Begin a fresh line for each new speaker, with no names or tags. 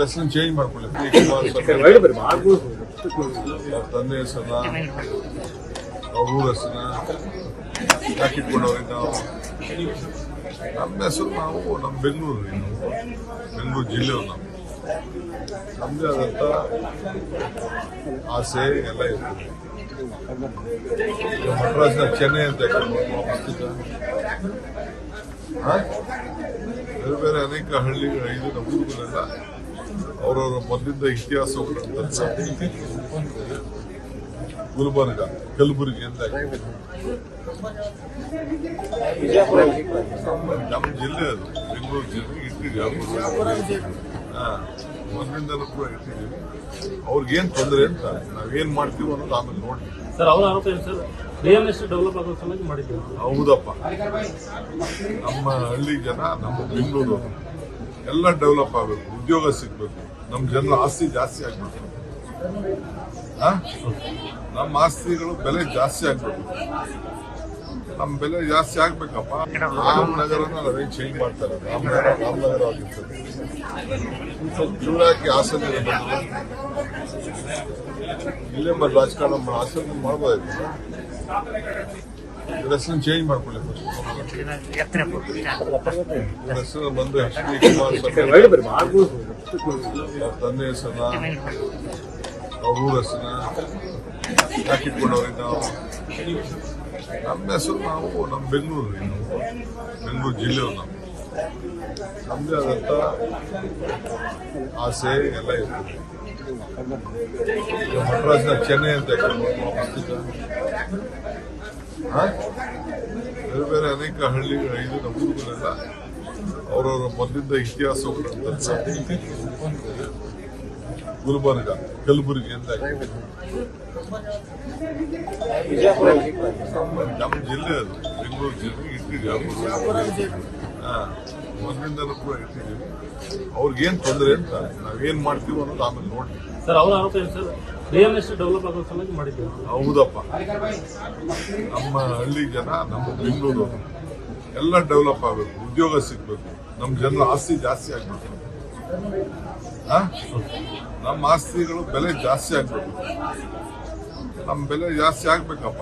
ಹೆಸರು ಚೇಂಜ್ ಮಾಡ್ಕೊಳ್ಳಿ. ತಂದೆ ಹೆಸರನ್ನ ಅವ್ರ ಊರ ಹೆಸರನ್ನ ಯಾಕೆ ಇಟ್ಕೊಂಡವ್ರಿ ನಾವು? ನಮ್ಮ ಹೆಸರು ನಾವು ನಮ್ಮ ಬೆಂಗಳೂರು ಜಿಲ್ಲೆಯವರು ನಾವು. ನಮ್ಮದೇ ಆದಂಥ ಆಸೆ ಎಲ್ಲ ಇರ್ತದೆ. ಮಡ್ರಾಸ್ನ ಚೆನ್ನೈ ಅಂತ ಬೇರೆ ಬೇರೆ ಅನೇಕ ಹಳ್ಳಿಗಳು ಇದು ನಮ್ಮ ಊರುಗಳೆಲ್ಲ ಅವರವರ ಮೊದಲಿಂದ ಇತಿಹಾಸ ಗುಲ್ಬರ್ಗ, ಕಲಬುರಗಿ ಅಂತ ನಮ್ಮ ಜಿಲ್ಲೆ ಅದು ಬೆಂಗಳೂರು ಜಿಲ್ಲೆ ಇಟ್ಟಿದ್ದೀವಿ. ಮೊದಲಿಂದಲೂ ಕೂಡ ಇಟ್ಟಿದ್ದೀವಿ. ಅವ್ರಿಗೇನು ತೊಂದರೆ ಅಂತ ನಾವೇನ್ ಮಾಡ್ತೀವಿ ಅನ್ನೋದು ಆಮೇಲೆ ನೋಡಿ.
ಸರ್, ಅವರ ಆರೋಪ ಏನು ಸರ್? ಡಿಎಂಎಸ್ ಡೆವಲಪ್ ಆಗೋ ಸಲುವಾಗಿ ಮಾಡಿದ್ದೀವಿ.
ಹೌದಪ್ಪ, ನಮ್ಮ ಹಳ್ಳಿ ಜನ, ನಮ್ಮ ಬೆಂಗಳೂರು ಎಲ್ಲ ಡೆವಲಪ್ ಆಗಬೇಕು, ಉದ್ಯೋಗ ಸಿಗ್ಬೇಕು, ನಮ್ಮ ಜನರ ಆಸ್ತಿ ಜಾಸ್ತಿ ಆಗ್ಬೇಕು, ನಮ್ಮ ಆಸ್ತಿಗಳು ಬೆಲೆ ಜಾಸ್ತಿ ಆಗ್ಬೇಕು. ನಮ್ಮ ಬೆಲೆ ಜಾಸ್ತಿ ಆಗ್ಬೇಕಪ್ಪ. ರಾಮನಗರನ ನಾವೇನು ಚೇಂಜ್ ಮಾಡ್ತಾರೆ, ರಾಮನಗರ ಆಗಿರ್ತದೆ. ಇವರಾಕಿ ಹಾಸನ ಇಲ್ಲೇ ಮಾಡಿ ರಾಜಕಾರಣ ಹಾಸನ ಮಾಡ್ಬೋದಾಯ್ತು. ಹೆಸರು ಚೇಂಜ್ ಮಾಡ್ಕೊಳ್ಳಿ. ಹೆಸರು ಬಂದು HD ಕುಮಾರಸ್ವಾಮಿ, ತಂದೆ ಹೆಸರನ್ನ ಅವ್ರ ಊರ ಹೆಸರನ್ನ ಯಾಕೆ ಇಟ್ಕೊಂಡವ್ರಿ ನಾವು? ನಮ್ಮ ಹೆಸರು ನಾವು ನಮ್ಮ ಬೆಂಗಳೂರು ಜಿಲ್ಲೆಯವರು ನಾವು. ನಮ್ಮದೇ ಆದಂಥ ಆಸೆ ಎಲ್ಲ ಇರ್ತದೆ. ಮಡ್ರಾಸ್ನ ಚೆನ್ನೈ ಅಂತ ಬೇರೆ ಬೇರೆ ಅನೇಕ ಹಳ್ಳಿಗಳು ಇದು ನಮ್ಮ ಊರುಗಳೆಲ್ಲ ಅವರವರ ಮೊದಲಿಂದ ಇತಿಹಾಸ ಗುಲ್ಬರ್ಗ, ಕಲಬುರಗಿ ಅಂತ ನಮ್ಮ ಜಿಲ್ಲೆ ಅದು ಬೆಂಗಳೂರು ಜಿಲ್ಲೆ ಇಟ್ಟಿದ್ದೀವಿ. ಮೊದಲಿಂದಲೂ ಕೂಡ ಇಟ್ಟಿದ್ದೀವಿ. ಅವ್ರಿಗೇನು ತೊಂದರೆ ಅಂತ ನಾವೇನ್ ಮಾಡ್ತೀವಿ ಅನ್ನೋದು ಆಮೇಲೆ ನೋಡಿ.
ಸರ್, ಅವರ ಆರೋಪ ಏನು ಸರ್? ಡಿಎಂಎಸ್ ಡೆವಲಪ್ ಆಗೋ ಸಲುವಾಗಿ ಮಾಡಿದ್ದೀವಿ.
ಹೌದಪ್ಪ, ನಮ್ಮ ಹಳ್ಳಿ ಜನ, ನಮ್ಮ ಬೆಂಗಳೂರು ಎಲ್ಲ ಡೆವಲಪ್ ಆಗಬೇಕು, ಉದ್ಯೋಗ ಸಿಗ್ಬೇಕು, ನಮ್ಮ ಜನರ ಆಸ್ತಿ ಜಾಸ್ತಿ ಆಗ್ಬೇಕು, ನಮ್ಮ ಆಸ್ತಿಗಳು ಬೆಲೆ ಜಾಸ್ತಿ ಆಗ್ಬೇಕು. ನಮ್ಮ ಬೆಲೆ ಜಾಸ್ತಿ ಆಗ್ಬೇಕಪ್ಪ.